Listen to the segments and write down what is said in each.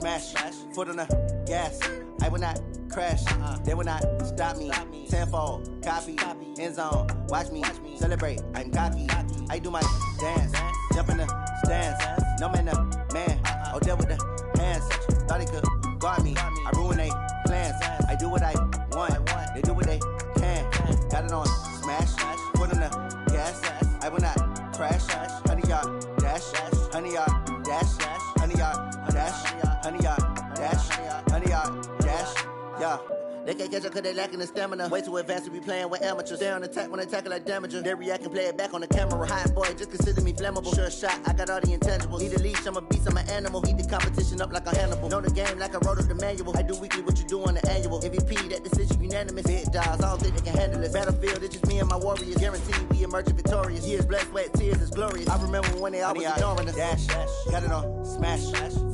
smash, foot on the gas. I will not crash, they will not stop me. Tenfold, copy, end zone, watch me celebrate. I'm cocky, I do my dance, jump in the stands. No man, the man, oh there with the hands. Thought he could guard me, I ruin they plans. I do what I want, they do what they can. Got it on smash, foot on the gas. I will not crash, 100-yard dash, 100-yard dash, 100-yard dash, 100-yard dash, 100-yard dash, yeah. They can't catch up cause they lacking the stamina. Way too advanced to be playing with amateurs. Stay on attack when they tackle like damager. They react and play it back on the camera. Hot boy, just consider me flammable. Sure shot, I got all the intangibles. Need a leash, I'm a beast, I'm an animal. Heat the competition up like a Hannibal. Know the game like I wrote up the manual. I do weekly what you do on the annual. MVP, that decision unanimous. Big dogs, I don't think they can handle it. Battlefield, it's just me and my warriors. Guaranteed we emerging victorious. Years, blood, sweat, tears, it's glorious. I remember when they always ignoring us. Dash, got it on smash,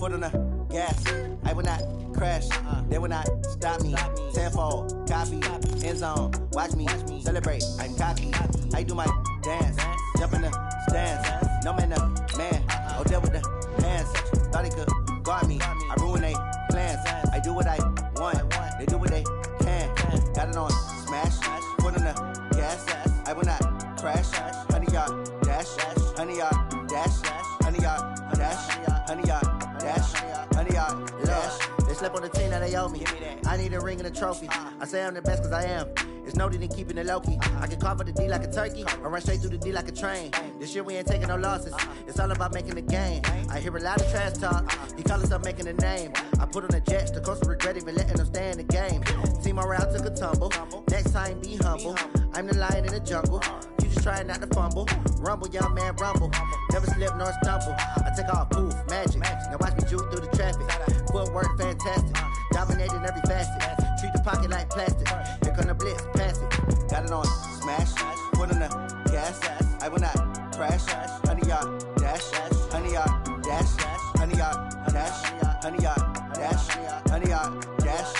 foot on the gas. I will not crash, they will not stop me. Tenfold, copy, end zone, watch me celebrate. I'm cocky, I do my dance, jump in the stands. No man, the man, oh there with the hands. Thought he could guard me, I ruin they plans. I do what I want, they do what they can. Got it on smash, foot on the gas. I will not crash, 100-yard dash, 100-yard dash, 100-yard dash, 100-yard dash, 100-yard dash. They slept on the team that they owe me. I need a ring and a trophy. I say I'm the best cause I am. It's noted in keeping it low-key. I can carve for the D like a turkey, or run straight through the D like a train. This year we ain't taking no losses. It's all about making the game. I hear a lot of trash talk. He call himself making a name. I put on the Jets, the coach will regret even letting them stay in the game. Team morale took a tumble. Next time be humble. I'm the lion in the jungle. You just trying not to fumble. Rumble, young man, rumble. Never slip nor stumble. I take off, poof, magic. Now watch me juke through the traffic. Footwork fantastic. Dominating every facet. Treat the pocket like plastic. Here come the blitz, pass it. Got it on smash, foot on the gas. I will not crash, 100-yard dash, 100-yard dash, 100-yard dash, 100-yard dash, 100-yard dash.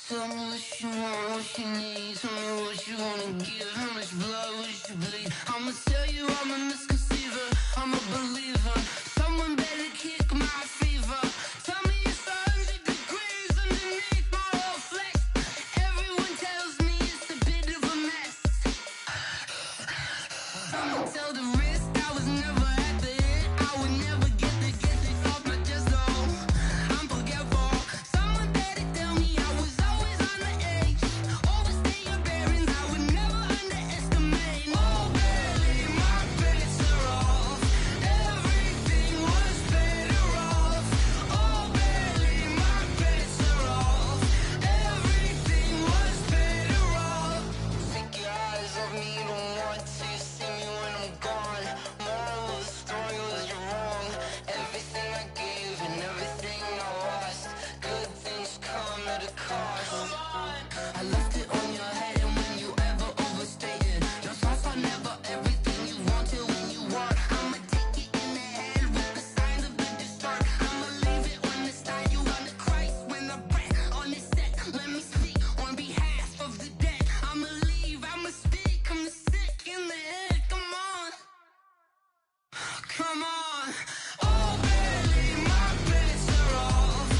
Tell me what you want, what you need. Tell me what you wanna give. How much blood would you bleed? I'ma tell you I'm a misconceiver. I'm a believer. Someone better kick my fever. Tell me it's 100 degrees underneath my whole flesh. Everyone tells me it's a bit of a mess. I'ma tell the risk I was never at the hit. I would never get it off my chest though. I'm forgetful. Someone better tell me I was always on the edge. Overstay your bearings, I would never underestimate. Oh baby, my bets are off. Everything was better off. Oh baby, my bets are off. Everything was better off. Take your eyes off me, you don't want to see me when I'm gone. Moral of the story was you're wrong. Everything I gave and everything I lost. Good things come at a cost. I left it on your head and when you ever overstated. Your thoughts are never everything you wanted when you want. I'ma take it in the head with the signs of the distort. I'ma leave it on the side. You on the Christ when I breath on this set. Let me speak on behalf of the dead. I'ma leave, I'ma speak. I'm sick in the head. Come on. Come on. Oh baby, my bets are off.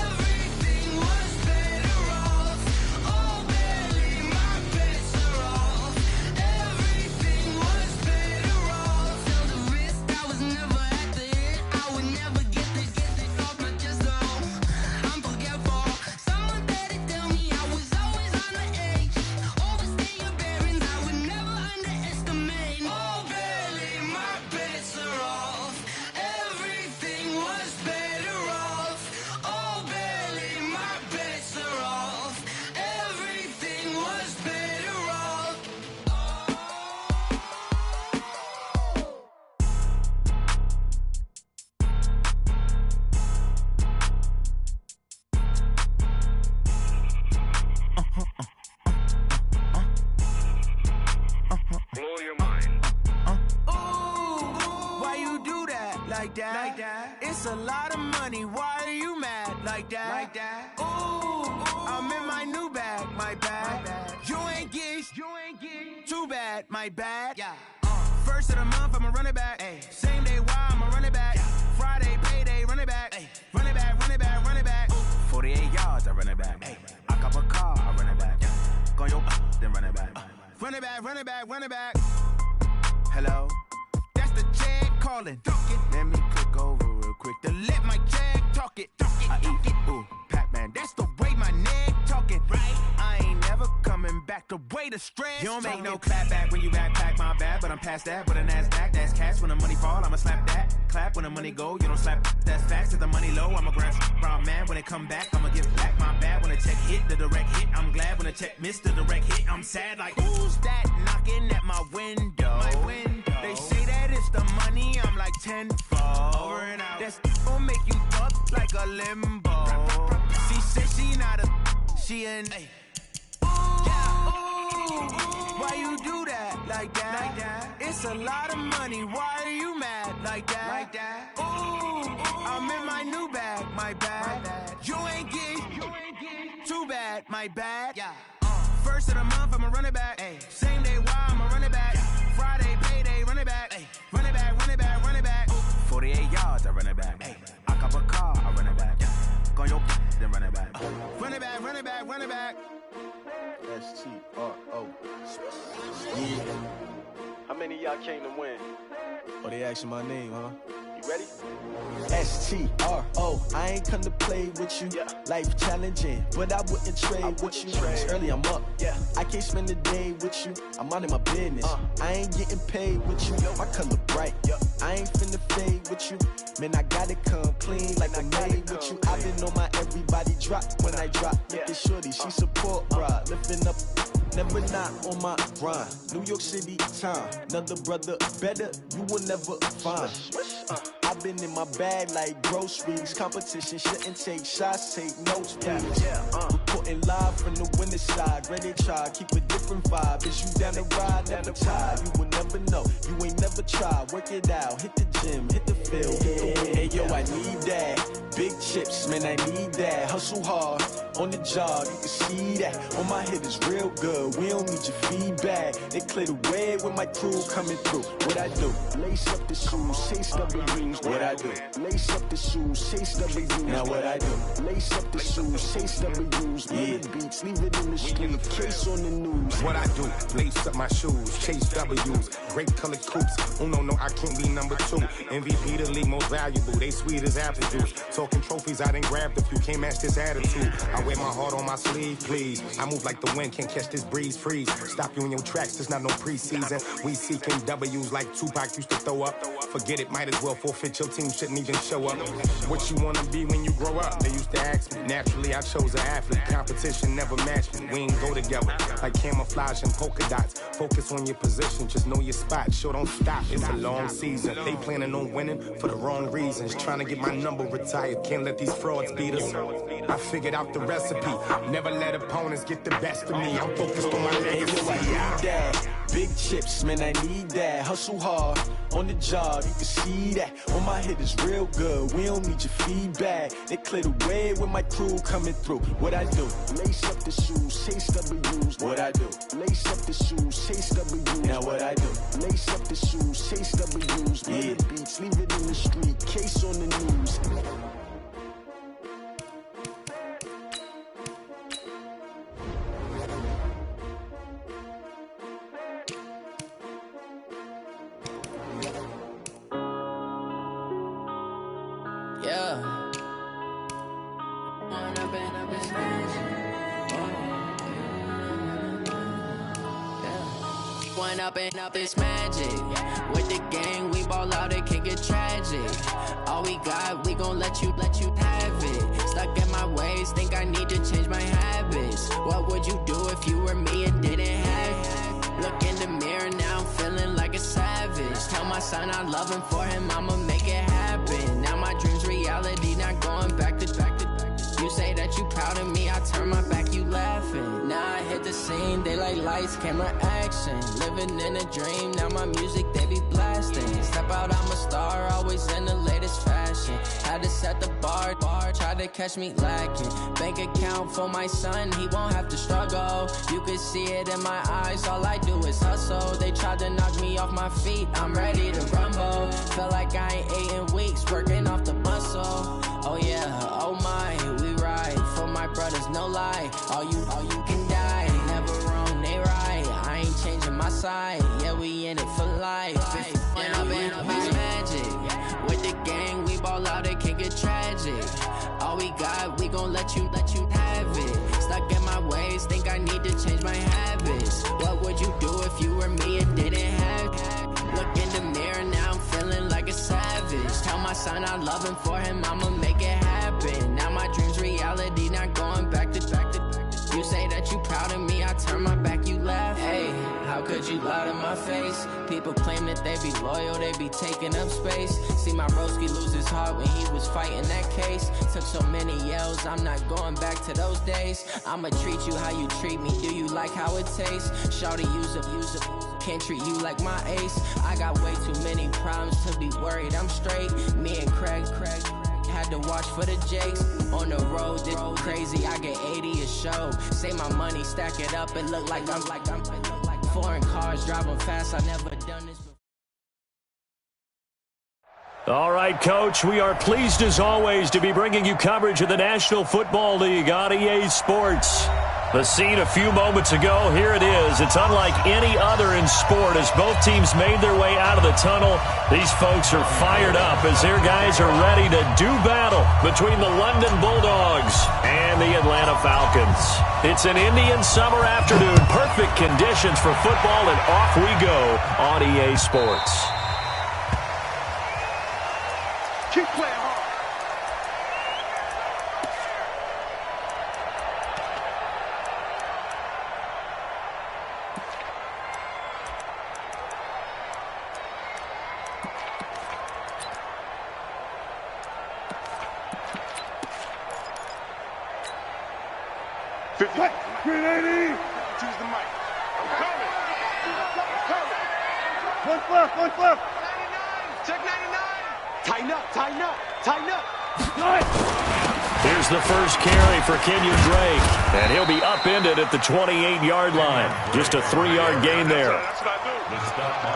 Everything was better off. Oh baby, my bets are off. Everything was better off. Tell the risk I was never at the hit. I would never get it off my chest though. I'm forgetful. Someone better tell me I was always on the edge. Overstay your bearings, I would never underestimate. Oh baby, my bets are off. Everything was better off. Oh baby, my bets are off. Everything was better off. Blow your mind. Why you do that? Like that? Like that? It's a lot of money. Why are you mad? Like that? Like that? Ooh, I'm in my new bag, my bag. my bad. Yeah. First of the month, I'ma run it back. Ay. Same day, why I'ma run it back. Yeah. Friday, payday, run it back. Ay. Run it back, run it back, run it back. 48 yards, I run it back. Ay. I cop a car, I run it back. Yeah. Go your then run it back. Run it back, run it back, run it back. Hello, that's the check calling. Let me click over real quick to let my check talk it. I eat it, ooh, Pac-Man, that's the way my neck talking. Right, I ain't never coming back the way the stress. You don't make no clap back when you backpack, my bad, but I'm past that. With a NASDAQ, that's cash. When the money fall, I'ma slap that. Clap when the money go, you don't slap. That's facts. If the money low, I'ma grab brown man. When it come back, I'ma give back my bad. When the check hit, the direct hit. I'm glad when the check missed the direct hit. I'm sad like, who's that knocking at my window? They say that it's the money, I'm like tenfold. Over and out. That's gon' make you up like a limbo. She said she not a, she an. Why you do that like that? It's a lot of money. Why are you mad like that? Ooh, I'm in my new bag, my bad. You ain't getting too bad, my bad. Yeah. First of the month, I'ma run it back. Ay. Same day, why I'ma run it back. Friday, payday, run it back. Ay. Run it back, run it back, run it back. 48 yards, I run it back. Ay. I cop a car, I run it back. Go your then run it back. Run it back, run it back, run it back. STRO. Yeah. How many of y'all came to win? Oh, they asking my name, huh? You ready? STRO. I ain't come to play with you. Yeah. Life challenging, but I wouldn't trade with you. Early I'm up. Yeah. I can't spend the day with you. I'm out of my business. I ain't getting paid with you. My color bright. Yeah. I ain't finna fade with you. Man, I gotta come clean like I made with you. I've been on my everybody drop when I drop. Look at shorty, she support bra. Lifting up. Never not on my grind. New York City time. Another brother better, you will never find. I've been in my bag like groceries. Competition shouldn't take shots, take notes, please. Reporting live from the winning side. Ready to try, keep a different vibe. Is you down the ride, never tired. You will never know, you ain't never tried. Work it out, hit the gym, hit the field, hit the win. Hey yo, I need that. Big chips, man, I need that. Hustle hard, on the job, you can see that. On my hit is real good, we don't need your feedback. They clear the way with my crew coming through. What I do? Lace up the shoes, chase W's. What I do? Lace up the shoes, chase W's. Now what I do? Lace up the shoes, chase W's. Yeah. Beats, leave it in the street, case on the news. What I do? Lace up my shoes, chase W's. Great colored coops. Oh no, I can't be number 2. MVP the league most valuable. They sweet as apple juice. Talking trophies, I done grabbed a few. Can't match this attitude. I wear my heart on my sleeve, please. I move like the wind, can't catch this breeze. Freeze. Stop you in your tracks. There's not no preseason. We seeking W's like Tupac used to throw up. Forget it, might as well forfeit. Your team shouldn't even show up. What you wanna be when you grow up? They used to ask me. Naturally, I chose an athlete. Competition never matched me. We ain't go together like camouflage and polka dots. Focus on your position, just know your spot. Sure, don't stop. It's a long season. They planning on winning for the wrong reasons. Trying to get my number retired. Can't let these frauds beat us. I figured out the recipe. Never let opponents get the best of me. I'm focused on my legacy. I need that. Big chips, man, I need that. Hustle hard, on the job, you can see that. On my hit is real good, we don't need your feedback. They clear the way with my crew coming through. What I do? Lace up the shoes, chase W's. What I do? Lace up the shoes, chase W's. Now what I do? Lace up the shoes, chase W's. Yeah. Beats, leave it in the street, case on the news. Up it's magic. With the gang, we ball out, it can get tragic. All we got, we gon' let you have it. Stuck in my ways, think I need to change my habits. What would you do if you were me and didn't have it? Look in the mirror, now I'm feeling like a savage. Tell my son I love him, for him I'ma make it happen. Now my dream's reality, not going back to. You say that you proud of me, I turn my back, you laughing. Now I hit the scene, they like lights, camera, action. Living in a dream, now my music, they be blasting. Step out, I'm a star, always in the latest fashion. Had to set the bar, hard, tried to catch me lacking. Bank account for my son, he won't have to struggle. You can see it in my eyes, all I do is hustle. They tried to knock me off my feet, I'm ready to rumble. Feel like I ain't ate in weeks, working off the muscle. Oh yeah, oh my, we ride for my brothers, no lie. All you can die, never wrong, they right. I ain't changing my side, yeah, we in it for life. And I've been magic. With the gang, we ball out, it can get tragic. All we got, we gon' let you have it. Stuck in my ways, think I need to change my habits. What would you do if you were me and didn't have it? Look in the mirror, now I'm feeling like a savage. Tell my son I love him, for him I'ma make it happen. Now my dream's reality, not going back to. You say that you proud of me, I turn my back, you laugh. Hey, how could you lie to my face? People claim that they be loyal, they be taking up space. See my broski lose his heart when he was fighting that case. Took so many yells, I'm not going back to those days. I'ma treat you how you treat me, do you like how it tastes? Shawty, use up, can't treat you like my ace. I got way too many problems to be worried, I'm straight. Me and Craig had to watch for the Jakes. On the road, this crazy, I get 80 a show. Say my money, stack it up, it look like I'm foreign cars, driving fast, I never done this before. All right, Coach, we are pleased as always to be bringing you coverage of the National Football League on EA Sports. The scene a few moments ago, here it is. It's unlike any other in sport as both teams made their way out of the tunnel. These folks are fired up as their guys are ready to do battle between the London Bulldogs and the Atlanta Falcons. It's an Indian summer afternoon, perfect conditions for football, and off we go on EA Sports. Keep playing hard. What? 380. Choose the mic. I'm coming. One flip. 99. Check 99. Tighten up. Here's the first carry for Kenyon Drake, and he'll be upended at the 28-yard line. Just a 3-yard gain there.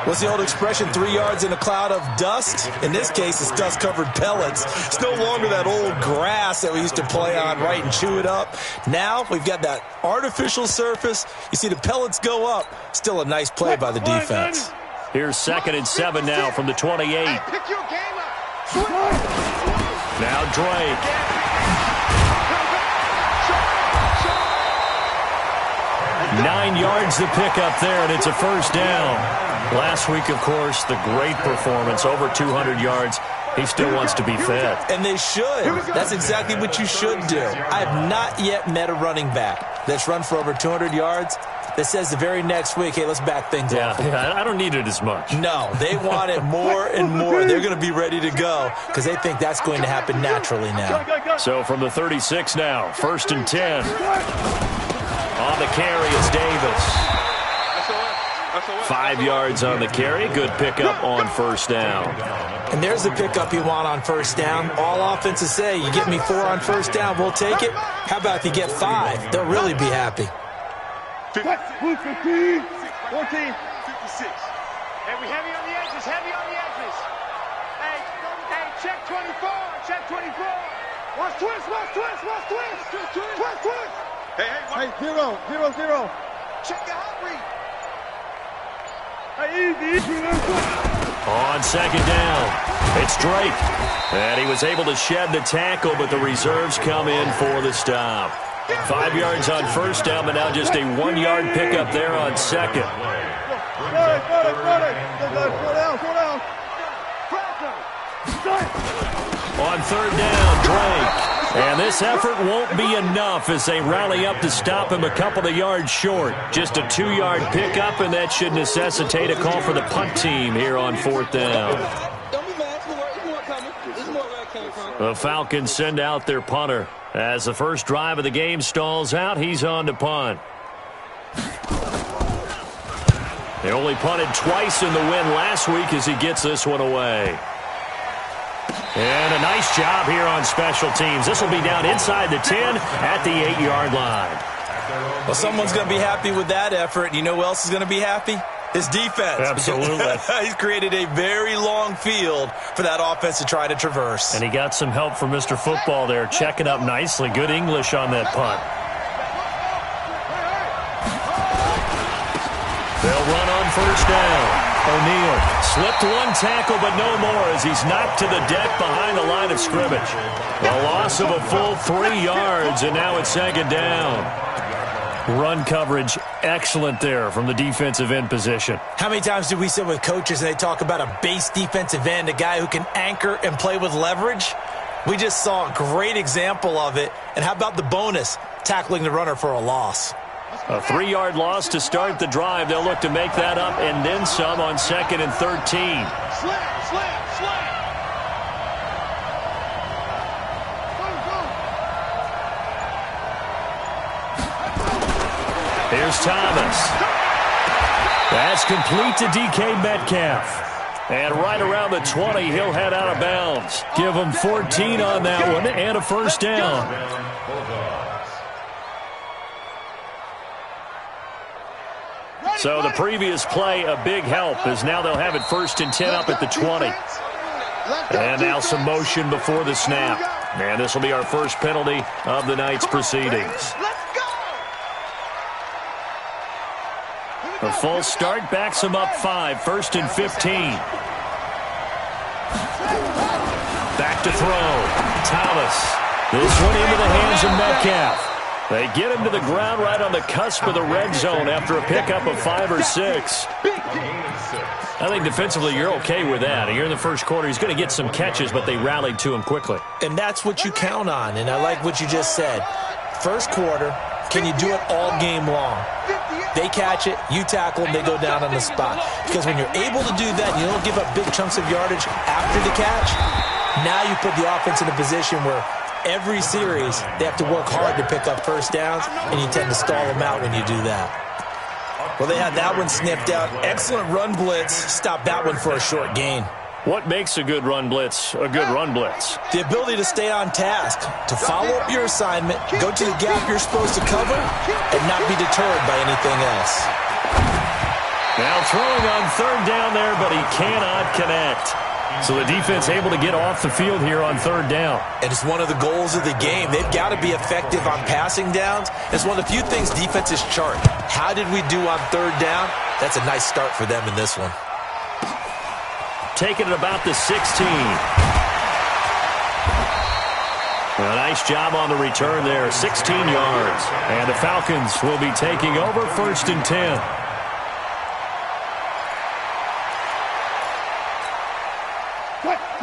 What's the old expression, 3 yards in a cloud of dust? In this case, it's dust-covered pellets. It's no longer that old grass that we used to play on, right, and chew it up. Now we've got that artificial surface. You see the pellets go up. Still a nice play by the defense. Here's 2nd and 7 now from the 28. Hey, pick your game up. Now Drake. 9 yards to pick up there, and it's a first down. Last week, of course, the great performance, over 200 yards. He still wants to be fed. And they should. That's exactly what you should do. I have not yet met a running back that's run for over 200 yards that says the very next week, hey, let's back things up. Yeah, I don't need it as much. No, they want it more and more. They're going to be ready to go because they think that's going to happen naturally now. So from the 36 now, 1st and 10. On the carry is Davis. 5 yards on the carry. Good pickup on first down. And there's the pickup you want on first down. All offenses say, you get me 4 on first down, we'll take it. How about if you get 5? They'll really be happy. 15, 14, 56. Hey, we heavy on the edges. Hey, check 24. Watch twist. Hey, 0. Check the hot read. Hey, easy. On 2nd down, it's Drake. And he was able to shed the tackle, but the reserves come in for the stop. 5 yards on first down, but now just a 1-yard pickup there on 2nd. On 3rd down, Drake. And this effort won't be enough as they rally up to stop him a couple of yards short. Just a 2-yard pickup, and that should necessitate a call for the punt team here on 4th down. Don't be mad. There's more coming. There's more where it came from. The Falcons send out their punter. As the first drive of the game stalls out, he's on to punt. They only punted twice in the win last week as he gets this one away. And a nice job here on special teams. This will be down inside the 10 at the 8-yard line. Well, someone's going to be happy with that effort. You know who else is going to be happy? His defense. Absolutely. He's created a very long field for that offense to try to traverse. And he got some help from Mr. Football there, checking up nicely. Good English on that punt. They'll run on first down. O'Neal slipped one tackle, but no more as he's knocked to the deck behind the line of scrimmage. A loss of a full 3 yards, and now it's second down. Run coverage excellent there from the defensive end position. How many times do we sit with coaches and they talk about a base defensive end, a guy who can anchor and play with leverage? We just saw a great example of it. And how about the bonus, tackling the runner for a loss? A 3-yard loss to start the drive. They'll look to make that up and then some on 2nd and 13. Here's Thomas. That's complete to DK Metcalf. And right around the 20, he'll head out of bounds. Give him 14 on that one and a first down. So the previous play, a big help, as now they'll have it 1st and 10 up at the 20. And now some motion before the snap. And this will be our first penalty of the night's proceedings. A full start backs him up 5, 1st and 15. Back to throw. Thomas. This one into the hands of Metcalf. They get him to the ground right on the cusp of the red zone after a pickup of 5 or 6. I think defensively you're okay with that. Here in the first quarter, he's going to get some catches, but they rallied to him quickly. And that's what you count on, and I like what you just said. First quarter, can you do it all game long? They catch it, you tackle them, they go down on the spot. Because when you're able to do that, you don't give up big chunks of yardage after the catch, now you put the offense in a position where every series they have to work hard to pick up first downs, and you tend to stall them out when you do that. Well, they had that one sniffed out. Excellent run blitz. Stop that one for a short gain. What makes a good run blitz a good run blitz? The ability to stay on task, to follow up your assignment, go to the gap you're supposed to cover, and not be deterred by anything else. Now throwing on 3rd down there, but he cannot connect. So the defense able to get off the field here on 3rd down. And it's one of the goals of the game. They've got to be effective on passing downs. It's one of the few things defenses chart. How did we do on 3rd down? That's a nice start for them in this one. Taking it about the 16. A nice job on the return there, 16 yards. And the Falcons will be taking over 1st and 10.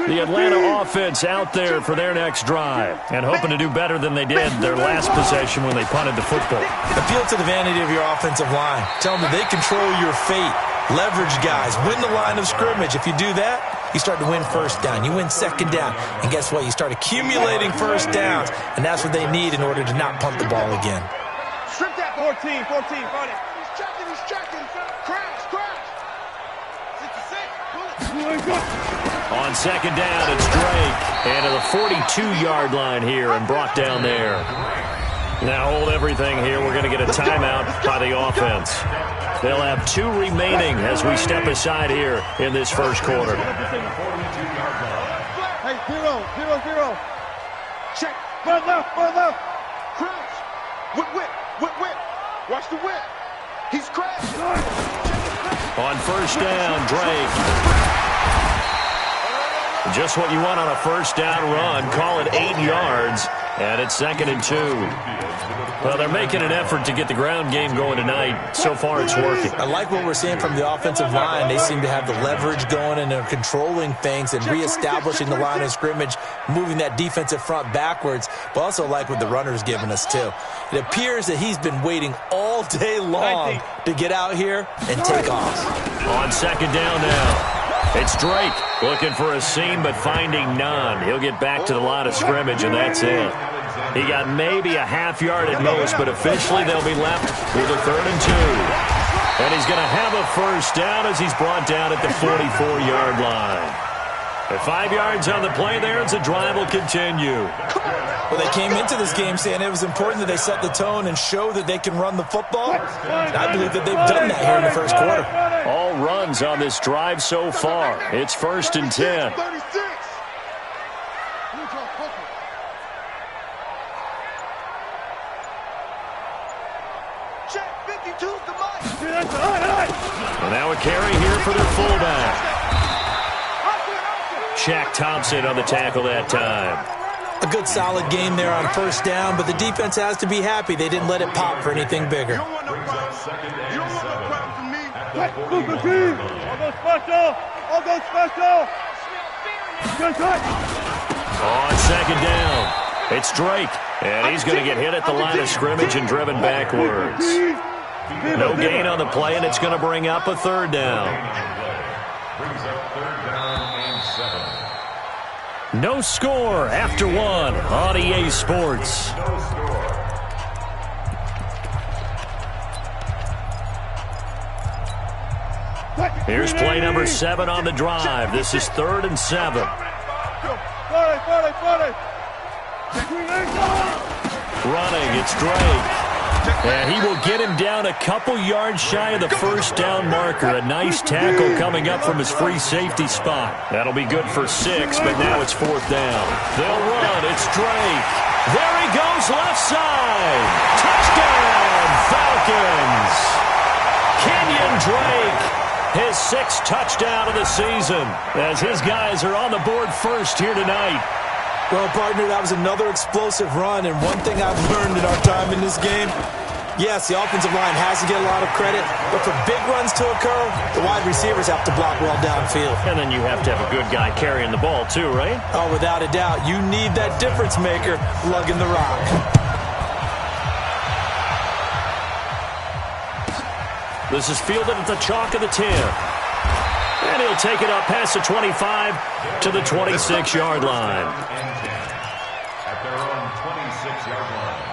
The Atlanta offense out there for their next drive and hoping to do better than they did their last possession when they punted the football. Appeal to the vanity of your offensive line. Tell them that they control your fate. Leverage guys. Win the line of scrimmage. If you do that, you start to win 1st down. You win 2nd down. And guess what? You start accumulating 1st downs. And that's what they need in order to not punt the ball again. Strip that 14, run it. He's checking. Crash. 66. On 2nd down, it's Drake. And to the 42-yard line here and brought down there. Now hold everything here. We're going to get a timeout by the offense. They'll have 2 remaining as we step aside here in this first quarter. Hey, 0. Check. Run left. Crash. Whip. Watch the whip. He's crashing. On 1st down, Drake. Just what you want on a 1st down run. Call it 8 yards. And it's 2nd and 2. Well, they're making an effort to get the ground game going tonight. So far, it's working. I like what we're seeing from the offensive line. They seem to have the leverage going, and they're controlling things and reestablishing the line of scrimmage, moving that defensive front backwards, but also like what the runner's giving us, too. It appears that he's been waiting all day long to get out here and take off. On 2nd down now. It's Drake looking for a seam but finding none. He'll get back to the line of scrimmage, and that's it. He got maybe a half yard at most, but officially they'll be left with a 3rd and 2. And he's going to have a 1st down as he's brought down at the 44-yard line. At 5 yards on the play there, as the drive will continue. Well, they came into this game saying it was important that they set the tone and show that they can run the football. And I believe that they've done that here in the first quarter. All runs on this drive so far. It's 1st and 10. And now a carry here for their fullback. Shaq Thompson on the tackle that time. A good solid game there on 1st down, but the defense has to be happy they didn't let it pop for anything bigger. You don't want no problem from me. All go special. All go special. On 2nd down, it's Drake. And he's going to get hit at the line of scrimmage and driven backwards. No gain on the play, and it's going to bring up a 3rd down. No score after 1 on EA Sports. Here's play number 7 on the drive. This is 3rd and 7. Running, it's Drake. And he will get him down a couple yards shy of the 1st down marker. A nice tackle coming up from his free safety spot. That'll be good for 6, but now it's 4th down. They'll run. It's Drake. There he goes left side. Touchdown, Falcons. Kenyon Drake, his 6th touchdown of the season, as his guys are on the board first here tonight. Well, partner, that was another explosive run, and one thing I've learned in our time in this game, yes, the offensive line has to get a lot of credit, but for big runs to occur, the wide receivers have to block well downfield. And then you have to have a good guy carrying the ball too, right? Oh, without a doubt. You need that difference maker lugging the rock. This is fielded at the chalk of the 10. And he'll take it up past the 25 to the 26-yard line. At their own 26-yard line.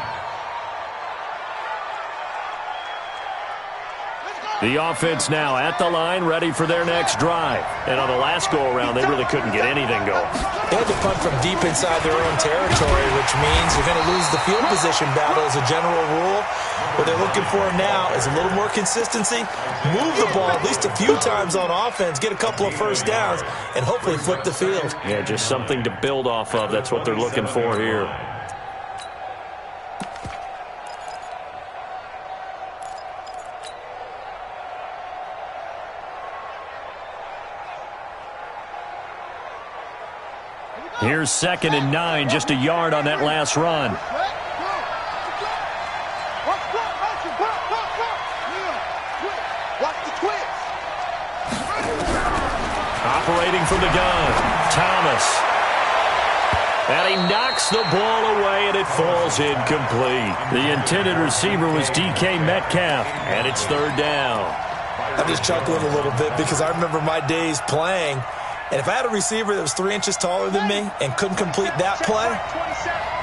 The offense now at the line, ready for their next drive. And on the last go-around, they really couldn't get anything going. They had to punt from deep inside their own territory, which means you're going to lose the field position battle as a general rule. What they're looking for now is a little more consistency, move the ball at least a few times on offense, get a couple of 1st downs, and hopefully flip the field. Yeah, just something to build off of. That's what they're looking for here. Here's 2nd and 9, just a yard on that last run. Operating from the gun, Thomas. And he knocks the ball away, and it falls incomplete. The intended receiver was DK Metcalf, and it's 3rd down. I'm just chuckling a little bit because I remember my days playing, and if I had a receiver that was 3 inches taller than me and couldn't complete that play,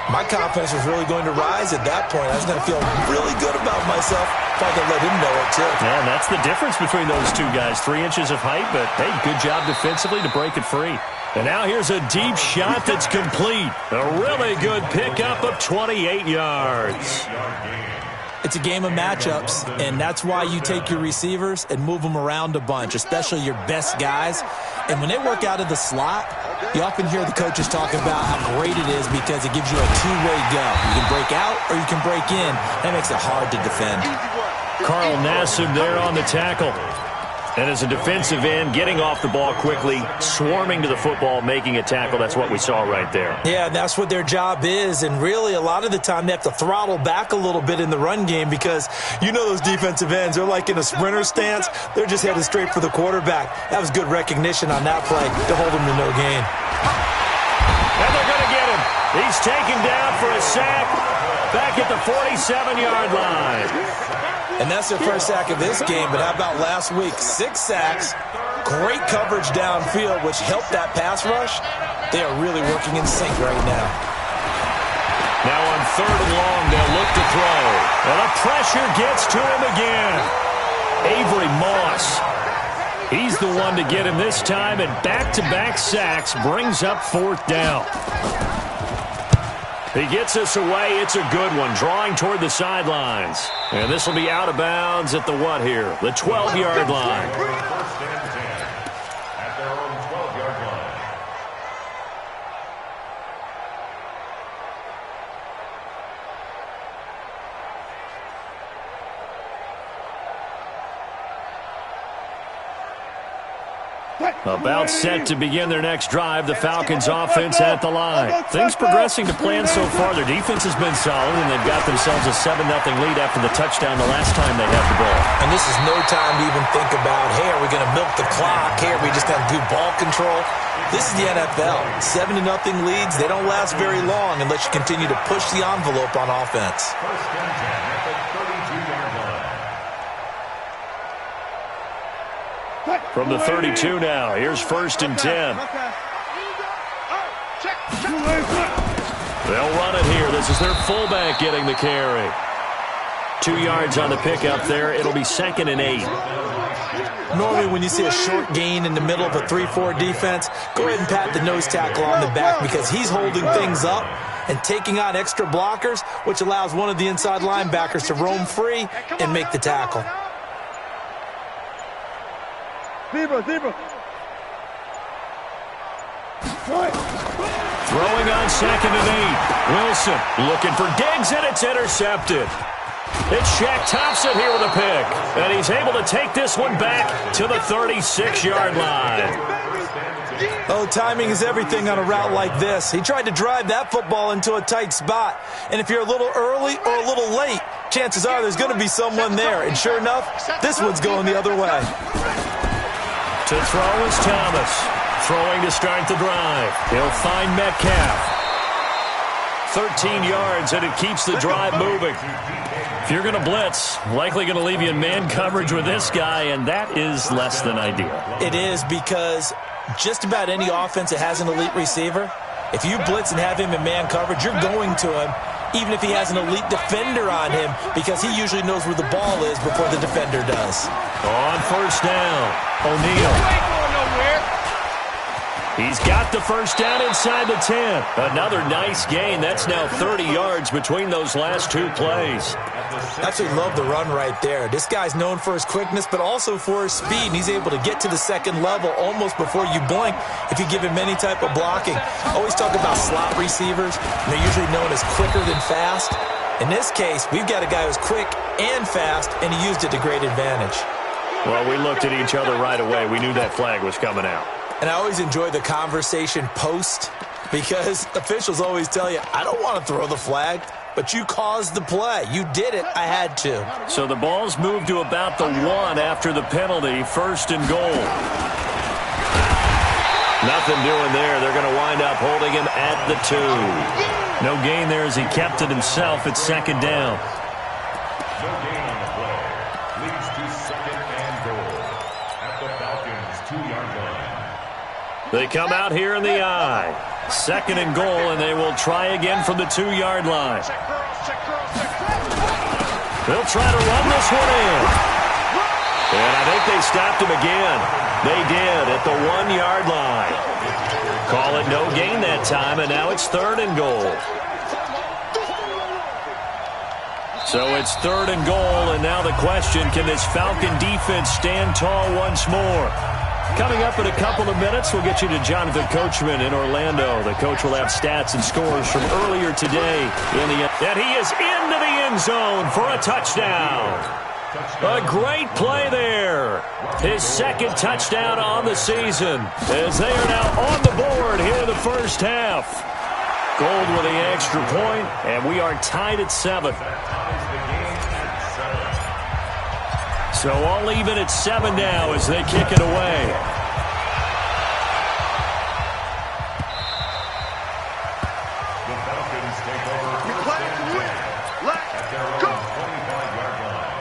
my confidence was really going to rise at that point. I was going to feel really good about myself if I could let him know it, too. Yeah, and that's the difference between those two guys. 3 inches of height, but, hey, good job defensively to break it free. And now here's a deep shot that's complete. A really good pickup of 28 yards. It's a game of matchups, and that's why you take your receivers and move them around a bunch, especially your best guys. And when they work out of the slot, you often hear the coaches talking about how great it is because it gives you a two-way go. You can break out or you can break in. That makes it hard to defend. Carl Nassib there on the tackle. And as a defensive end, getting off the ball quickly, swarming to the football, making a tackle. That's what we saw right there. Yeah, that's what their job is. And really, a lot of the time, they have to throttle back a little bit in the run game because you know those defensive ends, they're like in a sprinter stance. They're just headed straight for the quarterback. That was good recognition on that play to hold him to no gain. And they're going to get him. He's taken down for a sack back at the 47-yard line. And that's their first sack of this game, but how about last week? 6 sacks, great coverage downfield, which helped that pass rush. They are really working in sync right now. Now on 3rd and long, they'll look to throw. And the pressure gets to him again. Avery Moss. He's the one to get him this time, and back-to-back sacks brings up 4th down. He gets us away. It's a good one, drawing toward the sidelines. And this will be out of bounds at the what here? The 12-yard line. First and 10 at their own 12-yard line. About set to begin their next drive, the Falcons offense at the line. Things progressing to plan so far. Their defense has been solid, and they've got themselves a 7-0 lead after the touchdown the last time they had the ball. And this is no time to even think about, hey, are we going to milk the clock? Hey, are we just going to do ball control? This is the NFL. 7-0 leads, they don't last very long unless you continue to push the envelope on offense. First and 10 at the 32-yard line. From the 32 now, here's 1st and 10. They'll run it here. This is their fullback getting the carry. 2 yards on the pickup there. It'll be 2nd and 8. Normally when you see a short gain in the middle of a 3-4 defense, go ahead and pat the nose tackle on the back because he's holding things up and taking on extra blockers, which allows one of the inside linebackers to roam free and make the tackle. Zebra. Throwing on 2nd and 8. Wilson looking for Diggs, and it's intercepted. It's Shaq Thompson here with a pick, and he's able to take this one back to the 36-yard line. Oh, timing is everything on a route like this. He tried to drive that football into a tight spot, and if you're a little early or a little late, chances are there's going to be someone there, and sure enough, this one's going the other way. To throw is Thomas. Throwing to start the drive. He'll find Metcalf. 13 yards, and it keeps the drive moving. If you're going to blitz, likely going to leave you in man coverage with this guy, and that is less than ideal. It is because just about any offense that has an elite receiver, if you blitz and have him in man coverage, you're going to him, even if he has an elite defender on him, because he usually knows where the ball is before the defender does. On 1st down, O'Neal. He's got the 1st down inside the 10. Another nice gain. That's now 30 yards between those last 2 plays. Absolutely love the run right there. This guy's known for his quickness, but also for his speed. And he's able to get to the 2nd level almost before you blink if you give him any type of blocking. Always talk about slot receivers. They're usually known as quicker than fast. In this case, we've got a guy who's quick and fast, and he used it to great advantage. Well, we looked at each other right away. We knew that flag was coming out. And I always enjoy the conversation post because officials always tell you, I don't want to throw the flag, but you caused the play. You did it. I had to. So the ball's moved to about the 1 after the penalty. 1st and goal. Nothing doing there. They're going to wind up holding him at the 2. No gain there as he kept it himself. It's 2nd down. No gain on the play. Leads to 2nd and goal at the Falcons' 2-yard line. They come out here in the I. 2nd and goal, and they will try again from the 2-yard line. They'll try to run this one in. And I think they stopped him again. They did at the 1-yard line. Call it no gain that time, and now it's 3rd and goal. So it's 3rd and goal, and now the question, can this Falcon defense stand tall once more? Coming up in a couple of minutes, we'll get you to Jonathan Coachman in Orlando. The coach will have stats and scores from earlier today. And he is into the end zone for a touchdown. A great play there. His 2nd touchdown on the season as they are now on the board here in the 1st half. Gold with the extra point, and we are tied at 7. So all even at 7 now as they kick it away. The Falcons take over 1st and 10 at their own 25-yard line.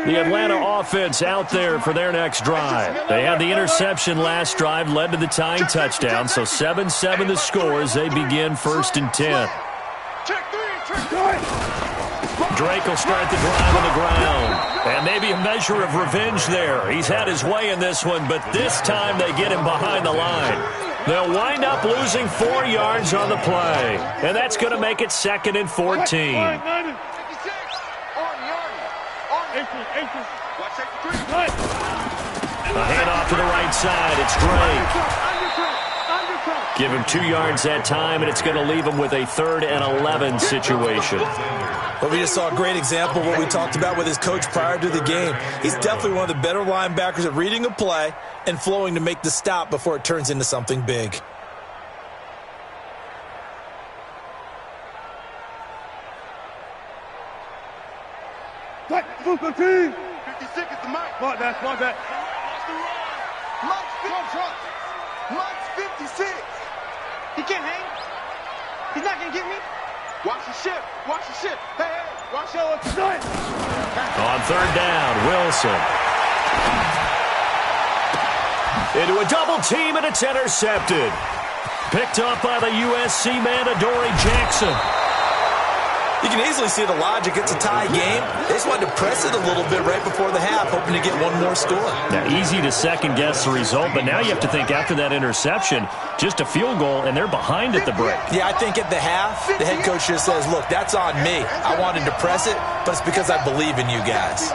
The Atlanta offense out there for their next drive. They had the interception last drive, led to the tying touchdown, so 7-7 the score as they begin 1st and 10. Drake will start the drive on the ground. And maybe a measure of revenge there. He's had his way in this one, but this time they get him behind the line. They'll wind up losing 4 yards on the play. And that's going to make it 2nd and 14. A handoff to the right side. It's Drake. Give him 2 yards that time, and it's going to leave him with a 3rd and 11 situation. Well, we just saw a great example of what we talked about with his coach prior to the game. He's definitely one of the better linebackers at reading a play and flowing to make the stop before it turns into something big. Football team. 56 is the mic. Mark that. Mike's 56. He can't hang. He's not going to get me. Watch the ship. Hey, watch your shit. On 3rd down, Wilson. Into a double team, and it's intercepted. Picked up by the USC man, Adoree Jackson. You can easily see the logic. It's a tie game. They just wanted to press it a little bit right before the half, hoping to get one more score. Now, easy to second-guess the result, but now you have to think after that interception, just a field goal, and they're behind at the break. Yeah, I think at the half, the head coach just says, look, that's on me. I wanted to press it, but it's because I believe in you guys.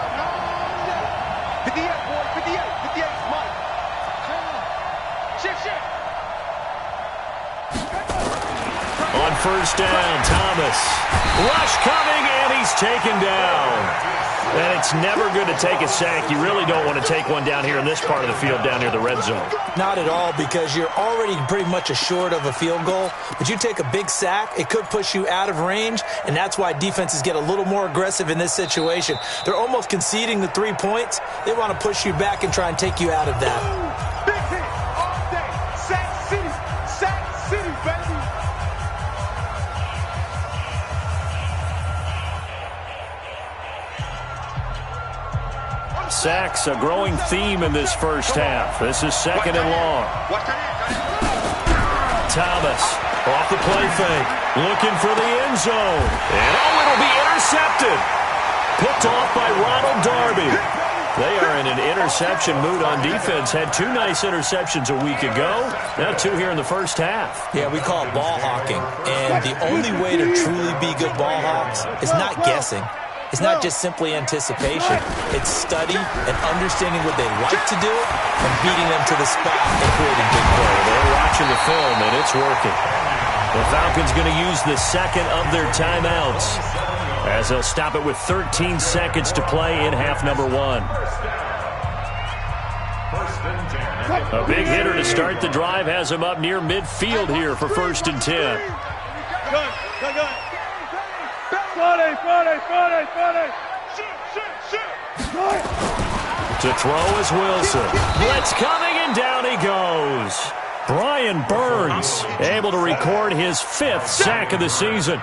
58, boy. 58 is Mike. Shit. On 1st down, Thomas. Rush coming, and he's taken down. And it's never good to take a sack. You really don't want to take one down here in this part of the field, down near the red zone. Not at all, because you're already pretty much assured of a field goal. But you take a big sack, it could push you out of range, and that's why defenses get a little more aggressive in this situation. They're almost conceding the 3 points. They want to push you back and try and take you out of that. Big hit all day. Sack City, baby. Sacks, a growing theme in this first half. This is 2nd and long. Thomas off the play fake, looking for the end zone. And it'll be intercepted. Picked off by Ronald Darby. They are in an interception mood on defense. Had 2 nice interceptions a week ago. Now 2 here in the first half. Yeah, we call it ball hawking. And the only way to truly be good ball hawks is not guessing. It's not just simply anticipation. It's study and understanding what they like to do and beating them to the spot and creating big plays. They're watching the film, and it's working. The Falcons going to use the 2nd of their timeouts as they'll stop it with 13 seconds to play in half number 1. A big hitter to start the drive has him up near midfield here for 1st and 10. Good. Friday. To throw is Wilson. Blitz coming, and down he goes. Brian Burns able to record his 5th sack of the season.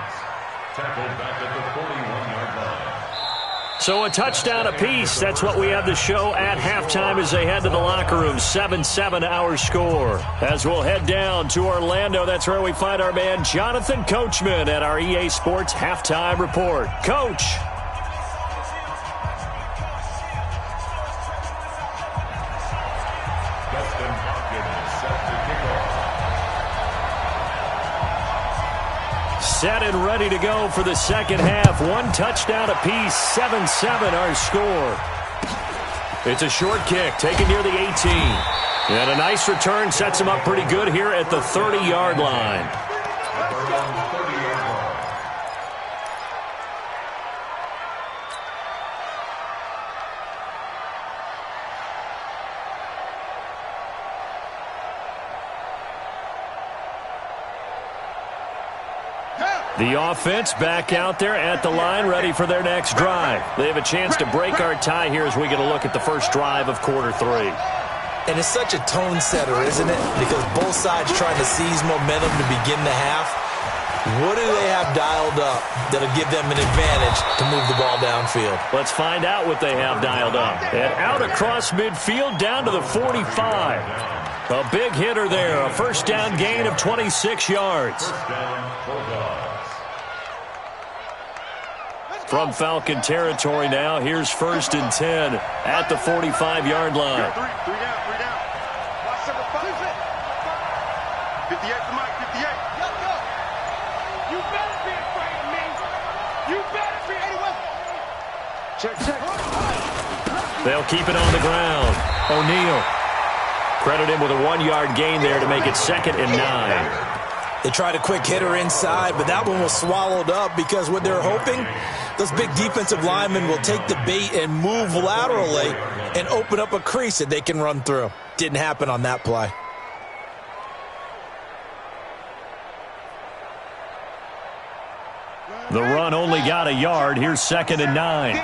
So a touchdown apiece. That's what we have to show at halftime as they head to the locker room. 7-7 our score. As we'll head down to Orlando, that's where we find our man Jonathan Coachman at our EA Sports Halftime Report. Coach. Set and ready to go for the second half. 1 touchdown apiece, 7-7 our score. It's a short kick taken near the 18. And a nice return sets him up pretty good here at the 30-yard line. The offense back out there at the line, ready for their next drive. They have a chance to break our tie here as we get a look at the first drive of quarter 3. And it's such a tone setter, isn't it? Because both sides trying to seize momentum to begin the half. What do they have dialed up that'll give them an advantage to move the ball downfield? Let's find out what they have dialed up. And out across midfield down to the 45. A big hitter there. A first down gain of 26 yards. From Falcon territory now, here's 1st and 10 at the 45-yard line. Three down. Watch number 5. 58 to Mike, 58. Go. You better be afraid of me. You better be. Check. They'll keep it on the ground. O'Neal. Credit him with a 1-yard gain there to make it 2nd and 9. They tried a quick hitter inside, but that one was swallowed up because what they're hoping, those big defensive linemen will take the bait and move laterally and open up a crease that they can run through. Didn't happen on that play. The run only got a yard. Here's 2nd and 9.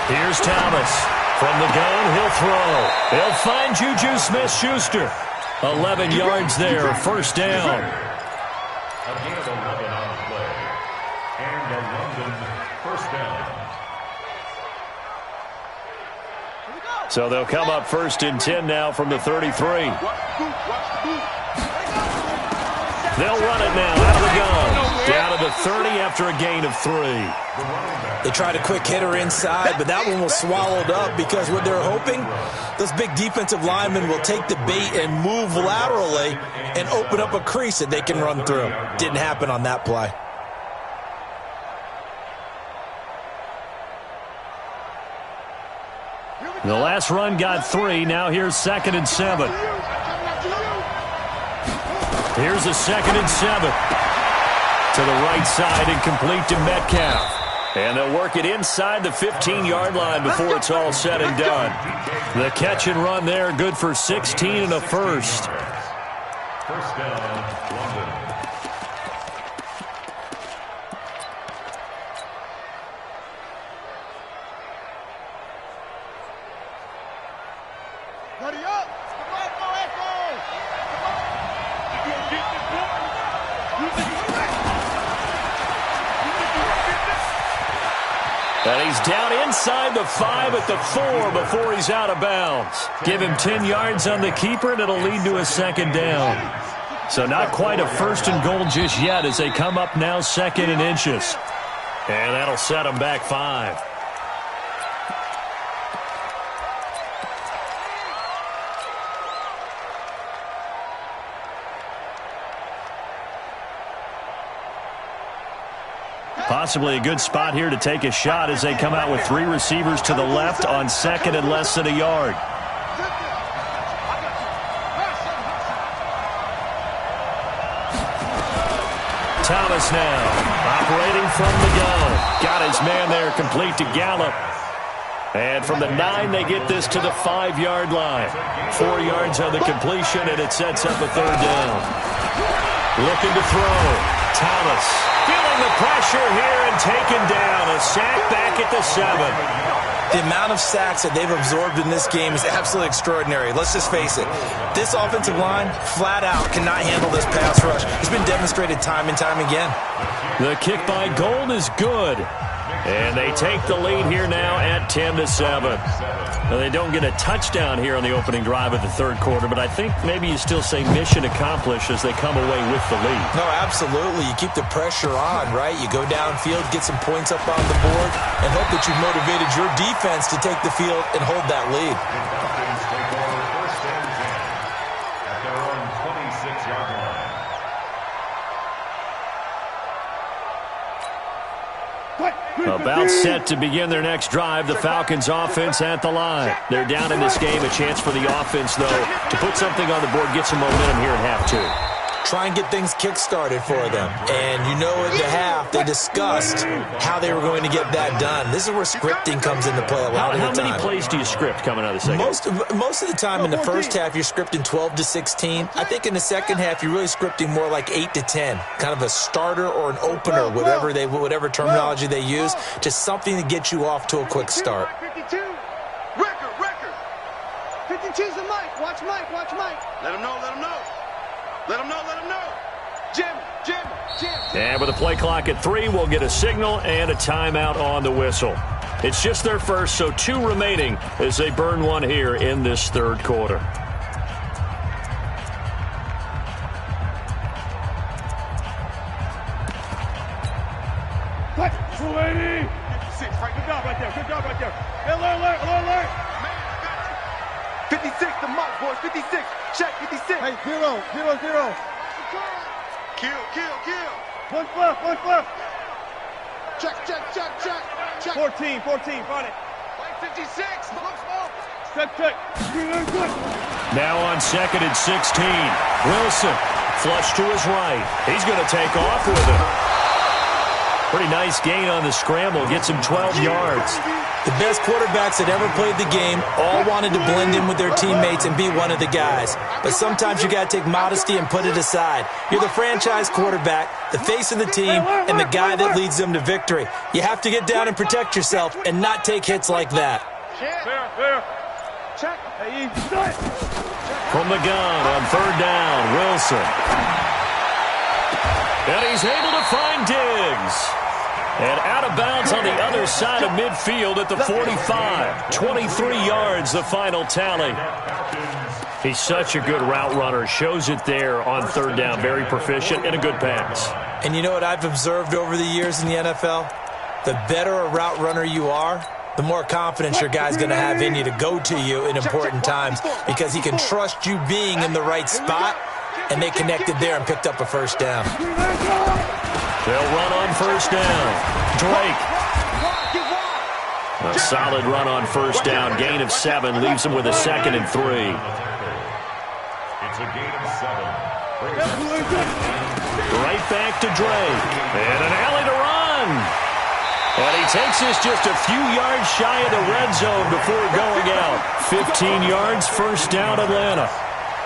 Here's Thomas. From the gun, he'll throw. He'll find Juju Smith-Schuster. 11 yards there, first down. A gain of 11 on the play. And the London first down. So they'll come up 1st and 10 now from the 33. They'll run it now out of the gun. Down to the 30 after a gain of 3. They tried a quick hitter inside, but that one was swallowed up because what they're hoping, those big defensive linemen will take the bait and move laterally and open up a crease that they can run through. Didn't happen on that play. The last run got 3. Now here's 2nd and 7. Here's a 2nd and 7. To the right side and complete to Metcalf. And they'll work it inside the 15-yard line before it's all said and done. The catch and run there, good for 16 and a first. First down, London. Hurry up! And he's down inside the 5 at the 4 before he's out of bounds. Give him 10 yards on the keeper, and it'll lead to a 2nd down. So not quite a 1st and goal just yet as they come up now 2nd and inches. And that'll set them back 5. Possibly a good spot here to take a shot as they come out with 3 receivers to the left on 2nd and less than a yard. Thomas now operating from the gun. Got his man there complete to Gallup. And from the 9, they get this to the 5-yard line. 4 yards on the completion, and it sets up a 3rd down. Looking to throw. Thomas feeling the pressure here and taken down. A sack back at the 7. The amount of sacks that they've absorbed in this game is absolutely extraordinary. Let's just face it. This offensive line, flat out, cannot handle this pass rush. It's been demonstrated time and time again. The kick by Gold is good. And they take the lead here now at 10-7. Now, they don't get a touchdown here on the opening drive of the 3rd quarter, but I think maybe you still say mission accomplished as they come away with the lead. No, absolutely. You keep the pressure on, right? You go downfield, get some points up on the board, and hope that you've motivated your defense to take the field and hold that lead. The Falcons take over 1st and 10 at their own 26-yard line. About set to begin their next drive, the Falcons offense at the line. They're down in this game. A chance for the offense, though, to put something on the board, get some momentum here at half 2. Try and get things kick-started for them. And you know at the half, they discussed how they were going to get that done. This is where scripting comes into play a lot of the time. How many plays do you script coming out of the second? Most of the time in the first half, you're scripting 12 to 16. I think in the second half, you're really scripting more like 8 to 10. Kind of a starter or an opener, whatever terminology they use, just something to get you off to a quick start. 52. Record. 52's the Mike. Watch Mike. Let him know. Let him know, let him know. Jim. And with a play clock at 3, we'll get a signal and a timeout on the whistle. It's just their first, so 2 remaining as they burn one here in this third quarter. What? 280. 56, right? Good job right there. Good job right there. Hey, alert. 56, the mark, boys. 56. Check, 56. Hey, 0. Kill. 1 left. Check. 14, find it. Like 56, look smoke. Check. Now on 2nd and 16. Wilson, flush to his right. He's going to take off with it. Pretty nice gain on the scramble. Gets him 12 yards. The best quarterbacks that ever played the game all wanted to blend in with their teammates and be one of the guys. But sometimes you got to take modesty and put it aside. You're the franchise quarterback, the face of the team, and the guy that leads them to victory. You have to get down and protect yourself and not take hits like that. Fair. Check. From the gun on 3rd down, Wilson. And he's able to find Diggs. And out of bounds on the other side of midfield at the 45. 23 yards, the final tally. He's such a good route runner. Shows it there on 3rd down. Very proficient and a good pass. And you know what I've observed over the years in the NFL? The better a route runner you are, the more confidence your guy's going to have in you to go to you in important times because he can trust you being in the right spot, and they connected there and picked up a 1st down. They'll run on 1st down. Drake. A solid run on 1st down. Gain of 7 leaves him with a 2nd and 3. It's a gain of 7. Right back to Drake. And an alley to run. And he takes this just a few yards shy of the red zone before going out. 15 yards, 1st down, Atlanta.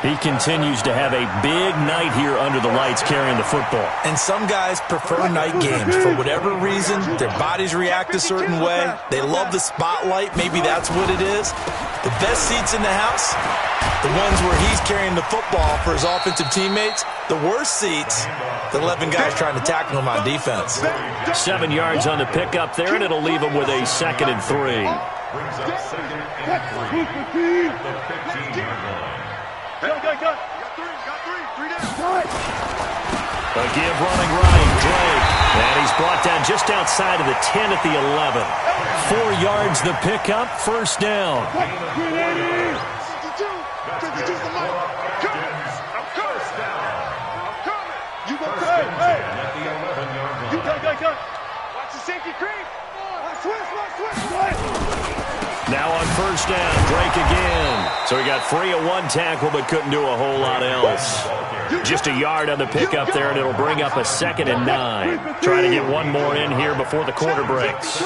He continues to have a big night here under the lights carrying the football. And some guys prefer night games. For whatever reason, their bodies react a certain way. They love the spotlight. Maybe that's what it is. The best seats in the house, the ones where he's carrying the football for his offensive teammates. The worst seats, the 11 guys trying to tackle him on defense. 7 yards on the pickup there, and it'll leave him with a 2nd and 3. Brings up 2nd and 3 at the 15-yard line. Got 3 down. A give running right, Drake. And he's brought down just outside of the 10 at the 11. 4 yards the pickup, 1st down. You go play. At the 11-yard line. Watch the safety creep. Switch. Now on 1st down, Drake again. So he got free of 1 tackle, but couldn't do a whole lot else. Just a yard on the pickup there, and it'll bring up a 2nd and 9. Trying to get one more in here before the quarter breaks.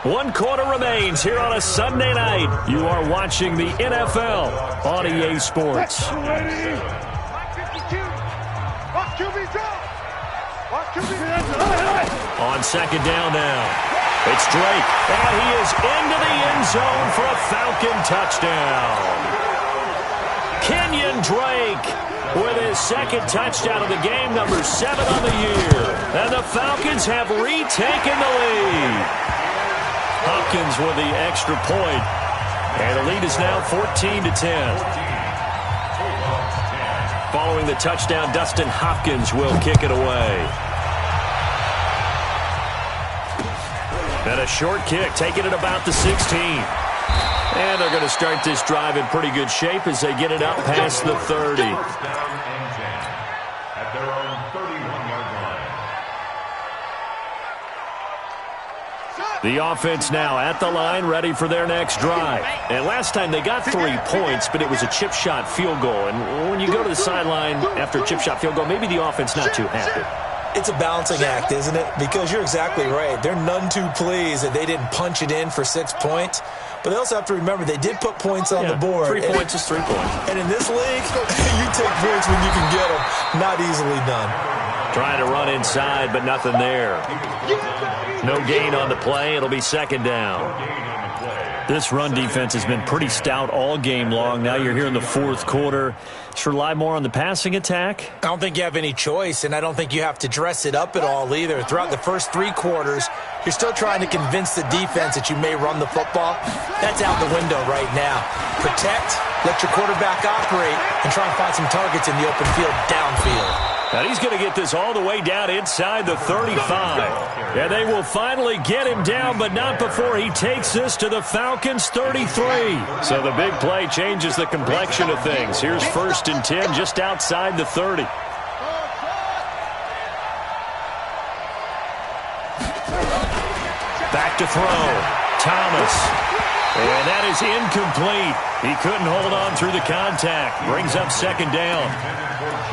One quarter remains here on a Sunday night. You are watching the NFL on EA Sports. On 2nd down now, it's Drake, and he is into the end zone for a Falcon touchdown. Kenyon Drake with his 2nd touchdown of the game, number 7 on the year. And the Falcons have retaken the lead. Hopkins with the extra point, and the lead is now 14-10. Following the touchdown, Dustin Hopkins will kick it away. And a short kick, taking it about the 16. And they're going to start this drive in pretty good shape as they get it up past the 30. Down and 10 at their own 31-yard line. The offense now at the line, ready for their next drive. And last time they got 3 points, but it was a chip shot field goal. And when you go to the sideline after a chip shot field goal, maybe the offense not too happy. It's a balancing act, isn't it? Because you're exactly right. They're none too pleased that they didn't punch it in for 6 points. But they also have to remember they did put points on the board. 3 points is 3 points. And in this league, you take points when you can get them. Not easily done. Trying to run inside, but nothing there. No gain on the play. It'll be second down. This run defense has been pretty stout all game long. Now you're here in the fourth quarter. Just rely more on the passing attack? I don't think you have any choice, and I don't think you have to dress it up at all either. Throughout the first 3 quarters, you're still trying to convince the defense that you may run the football. That's out the window right now. Protect, let your quarterback operate, and try and find some targets in the open field downfield. And he's going to get this all the way down inside the 35. And they will finally get him down, but not before he takes this to the Falcons' 33. So the big play changes the complexion of things. Here's 1st and 10 just outside the 30. Back to throw. Thomas. And that is incomplete. He couldn't hold on through the contact. Brings up second down.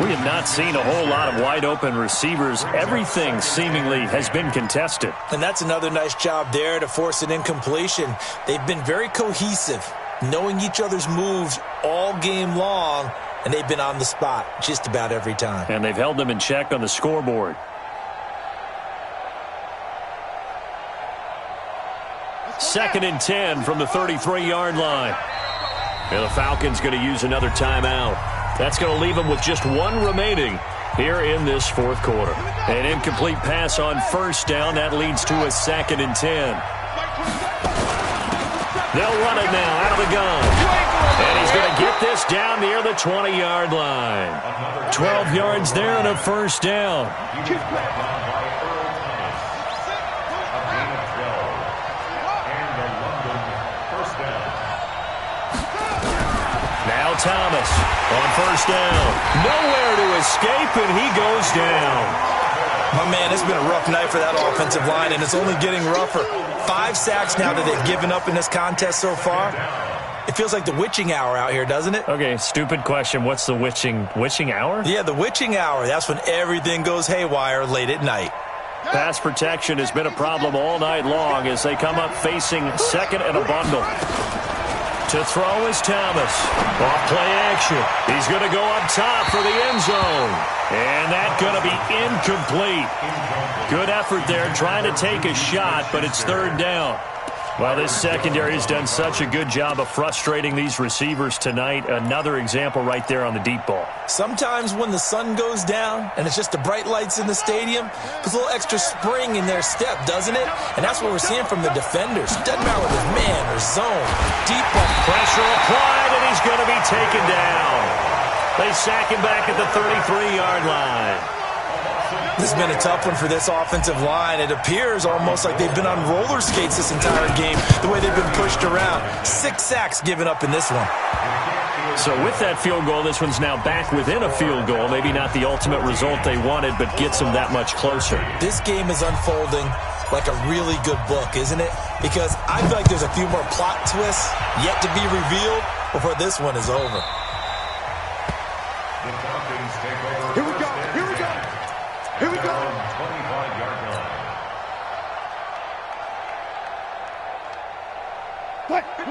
We have not seen a whole lot of wide-open receivers. Everything seemingly has been contested. And that's another nice job there to force an incompletion. They've been very cohesive, knowing each other's moves all game long, and they've been on the spot just about every time. And they've held them in check on the scoreboard. Second and 10 from the 33-yard line. And the Falcons going to use another timeout. That's going to leave them with just 1 remaining here in this fourth quarter. An incomplete pass on first down. That leads to a 2nd and 10. They'll run it now out of the gun. And he's going to get this down near the 20-yard line. 12 yards there and a first down. Thomas on first down. Nowhere to escape, and he goes down. My man, it's been a rough night for that offensive line, and it's only getting rougher. 5 sacks now that they've given up in this contest so far. It feels like the witching hour out here, doesn't it? Okay, stupid question. What's the witching hour? Yeah, the witching hour. That's when everything goes haywire late at night. Pass protection has been a problem all night long as they come up facing second and a bundle. To throw is Thomas. Off play action. He's going to go up top for the end zone. And that's going to be incomplete. Good effort there trying to take a shot, but it's third down. Well, this secondary has done such a good job of frustrating these receivers tonight. Another example right there on the deep ball. Sometimes when the sun goes down and it's just the bright lights in the stadium, there's a little extra spring in their step, doesn't it? And that's what we're seeing from the defenders. Doesn't matter whether it's man or zone. Deep ball. Pressure applied, and he's going to be taken down. They sack him back at the 33-yard line. This has been a tough one for this offensive line. It appears almost like they've been on roller skates this entire game, the way they've been pushed around. 6 sacks given up in this one. So with that field goal, this one's now back within a field goal. Maybe not the ultimate result they wanted, but gets them that much closer. This game is unfolding like a really good book, isn't it? Because I feel like there's a few more plot twists yet to be revealed before this one is over. Here we go. Here we go. Here we go.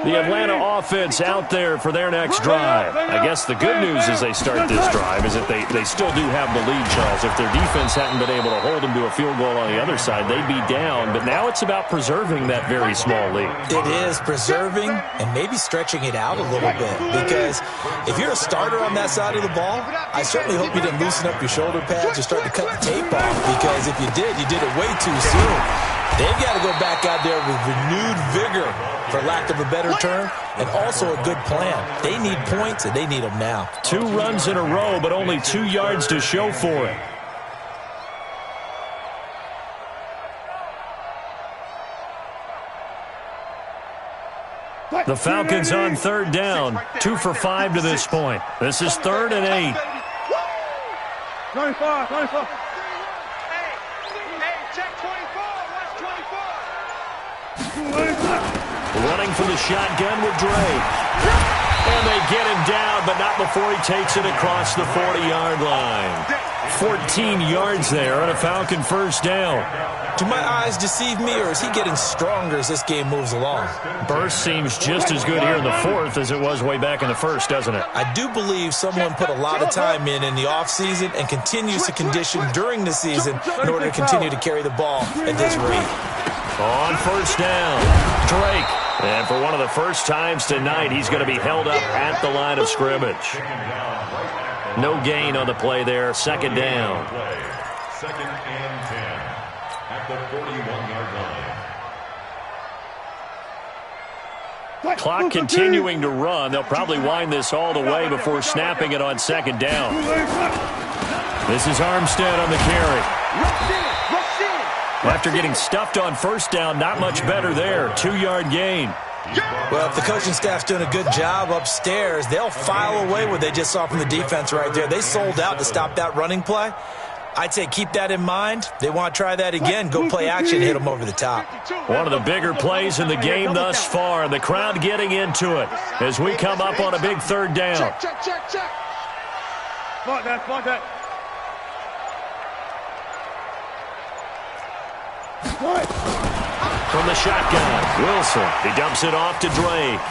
The Atlanta offense out there for their next drive. I guess the good news as they start this drive is that they still do have the lead, Charles. If their defense hadn't been able to hold them to a field goal on the other side, they'd be down. But now it's about preserving that very small lead. It is preserving and maybe stretching it out a little bit. Because if you're a starter on that side of the ball, I certainly hope you didn't loosen up your shoulder pads or start to cut the tape off. Because if you did it way too soon. They've got to go back out there with renewed vigor, for lack of a better term, and also a good plan. They need points, and they need them now. 2 runs in a row, but only 2 yards to show for it. The Falcons on third down, 2 for 5 to this point. This is 3rd and 8. 95. Running for the shotgun with Drake. And they get him down, but not before he takes it across the 40-yard line. 14 yards there on a Falcon first down. Do my eyes deceive me, or is he getting stronger as this game moves along? Burst seems just as good here in the 4th as it was way back in the 1st, doesn't it? I do believe someone put a lot of time in the offseason and continues to condition during the season in order to continue to carry the ball at this rate. On first down, Drake. And for one of the first times tonight, he's going to be held up at the line of scrimmage. No gain on the play there. Second down. Second and 10 at the 41-yard line. Clock continuing to run. They'll probably wind this all the way before snapping it on second down. This is Armstead on the carry. After getting stuffed on first down, not much better there. 2-yard gain. Well, if the coaching staff's doing a good job upstairs, they'll file away what they just saw from the defense right there. They sold out to stop that running play. I'd say keep that in mind. They want to try that again. Go play action, hit them over the top. One of the bigger plays in the game thus far. The crowd getting into it as we come up on a big third down. Check. Spot that. From the shotgun, Wilson. He dumps it off to Drake.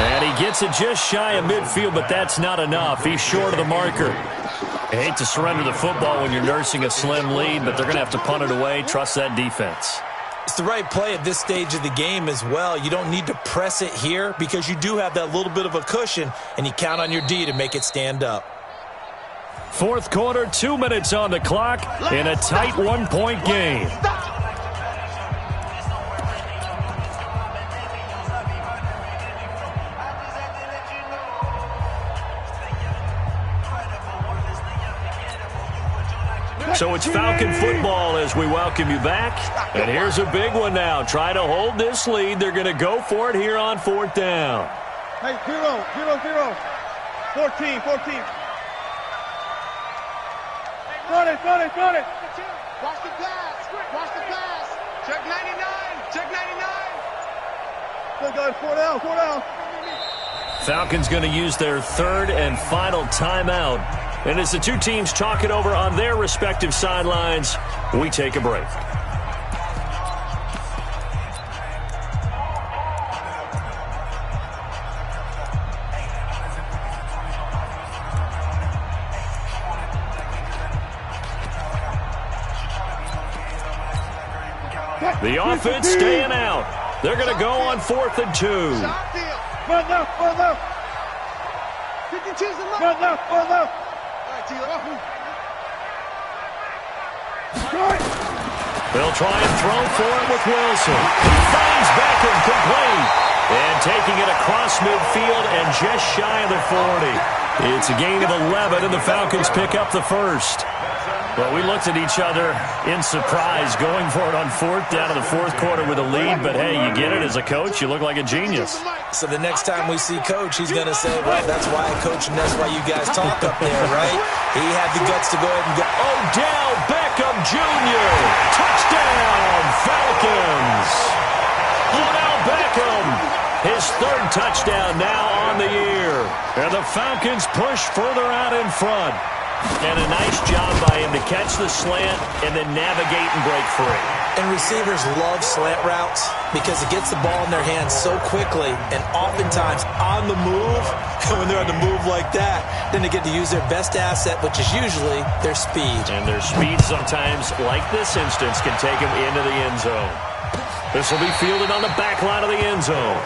And he gets it just shy of midfield, but that's not enough. He's short of the marker. I hate to surrender the football when you're nursing a slim lead, but they're going to have to punt it away. Trust that defense. It's the right play at this stage of the game as well. You don't need to press it here because you do have that little bit of a cushion, and you count on your D to make it stand up. Fourth quarter, 2 minutes on the clock in a tight one-point game. So it's Falcon football as we welcome you back. And here's a big one now. Try to hold this lead. They're going to go for it here on fourth down. Hey, 0. 14. Run it. Watch the pass. Check 99. Good guys, 4 down. Falcons going to use their third and final timeout. And as the two teams talk it over on their respective sidelines, we take a break. The offense staying out. They're going to go on 4th and 2. Run left. 52's in left. Run left. They'll try and throw for it with Wilson. He finds Beckham complete. And taking it across midfield and just shy of the 40. It's a gain of 11, and the Falcons pick up the first. Well, we looked at each other in surprise going for it on fourth down in the fourth quarter with a lead. But, hey, you get it as a coach. You look like a genius. So the next time we see Coach, he's going to say, well, that's why I coach and that's why you guys talk up there, right? He had the guts to go ahead and go. Odell Beckham Jr. Touchdown, Falcons. Odell Beckham, his third touchdown now on the year. And the Falcons push further out in front. And a nice job by him to catch the slant and then navigate and break free. And receivers love slant routes because it gets the ball in their hands so quickly and oftentimes on the move. And when they're on the move like that, then they get to use their best asset, which is usually their speed. And their speed sometimes, like this instance, can take them into the end zone. This will be fielded on the back line of the end zone.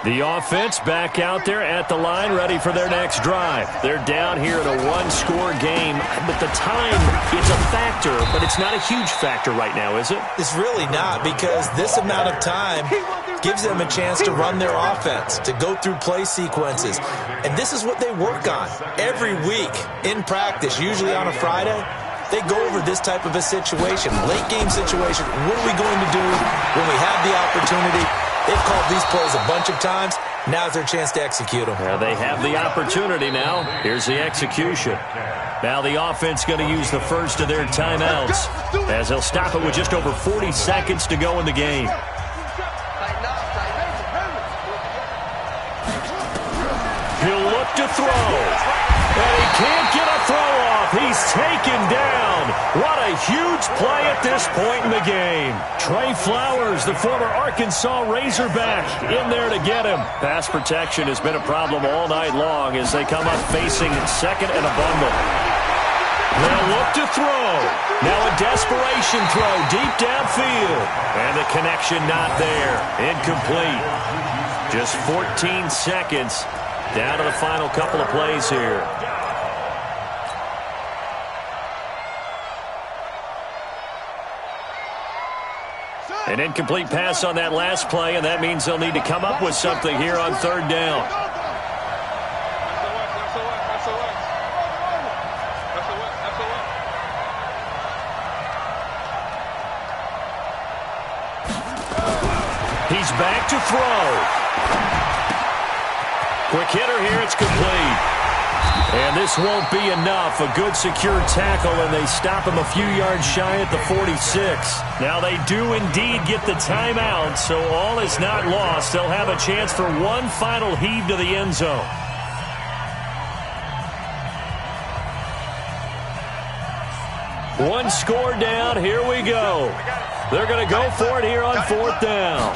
The offense back out there at the line, ready for their next drive. They're down here in a one-score game, but the time, it's a factor, but it's not a huge factor right now, is it? It's really not, because this amount of time gives them a chance to run their offense, to go through play sequences. And this is what they work on every week in practice, usually on a Friday. They go over this type of a situation, late-game situation. What are we going to do when we have the opportunity? They've called these plays a bunch of times. Now's their chance to execute them. Well, they have the opportunity now. Here's the execution. Now the offense going to use the first of their timeouts as they'll stop it with just over 40 seconds to go in the game. He'll look to throw. And he can't get a throw off. He's taken down. What a huge play at this point in the game. Trey Flowers, the former Arkansas Razorback, in there to get him. Pass protection has been a problem all night long as they come up facing second and a bundle. They'll look to throw. Now a desperation throw deep downfield. And the connection not there. Incomplete. Just 14 seconds down to the final couple of plays here. An incomplete pass on that last play, and that means they'll need to come up with something here on third down. He's back to throw. Quick hitter here, it's complete. And this won't be enough. A good secure tackle, and they stop him a few yards shy at the 46. Now they do indeed get the timeout, so all is not lost. They'll have a chance for one final heave to the end zone. One score down. Here we go. They're going to go for it here on fourth down.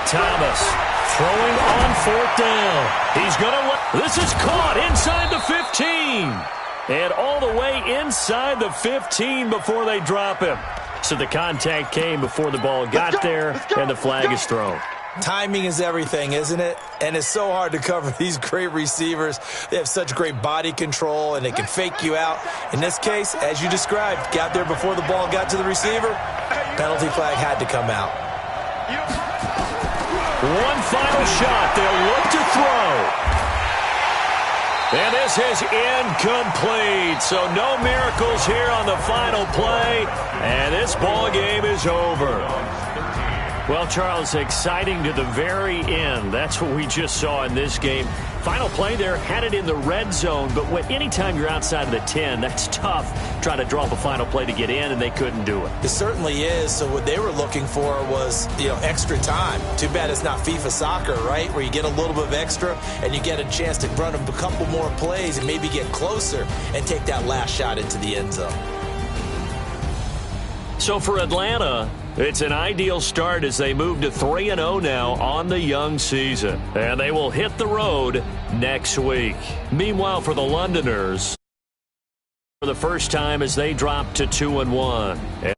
Thomas throwing on fourth down. He's going to let. This is caught inside the 15. And all the way inside the 15 before they drop him. So the contact came before the ball got there, and the flag is thrown. Timing is everything, isn't it? And it's so hard to cover these great receivers. They have such great body control, and they can fake you out. In this case, as you described, got there before the ball got to the receiver. Penalty flag had to come out. One final shot. They'll look to throw. And this is incomplete. So no miracles here on the final play. And this ball game is over. Well, Charles, exciting to the very end. That's what we just saw in this game. Final play there, had it in the red zone, but anytime you're outside of the 10, that's tough trying to draw up a final play to get in, and they couldn't do it. It certainly is. So what they were looking for was, extra time. Too bad it's not FIFA soccer, right, where you get a little bit of extra and you get a chance to run a couple more plays and maybe get closer and take that last shot into the end zone. So for Atlanta, it's an ideal start as they move to 3-0 now on the young season. And they will hit the road next week. Meanwhile, for the Londoners, for the first time as they drop to 2-1.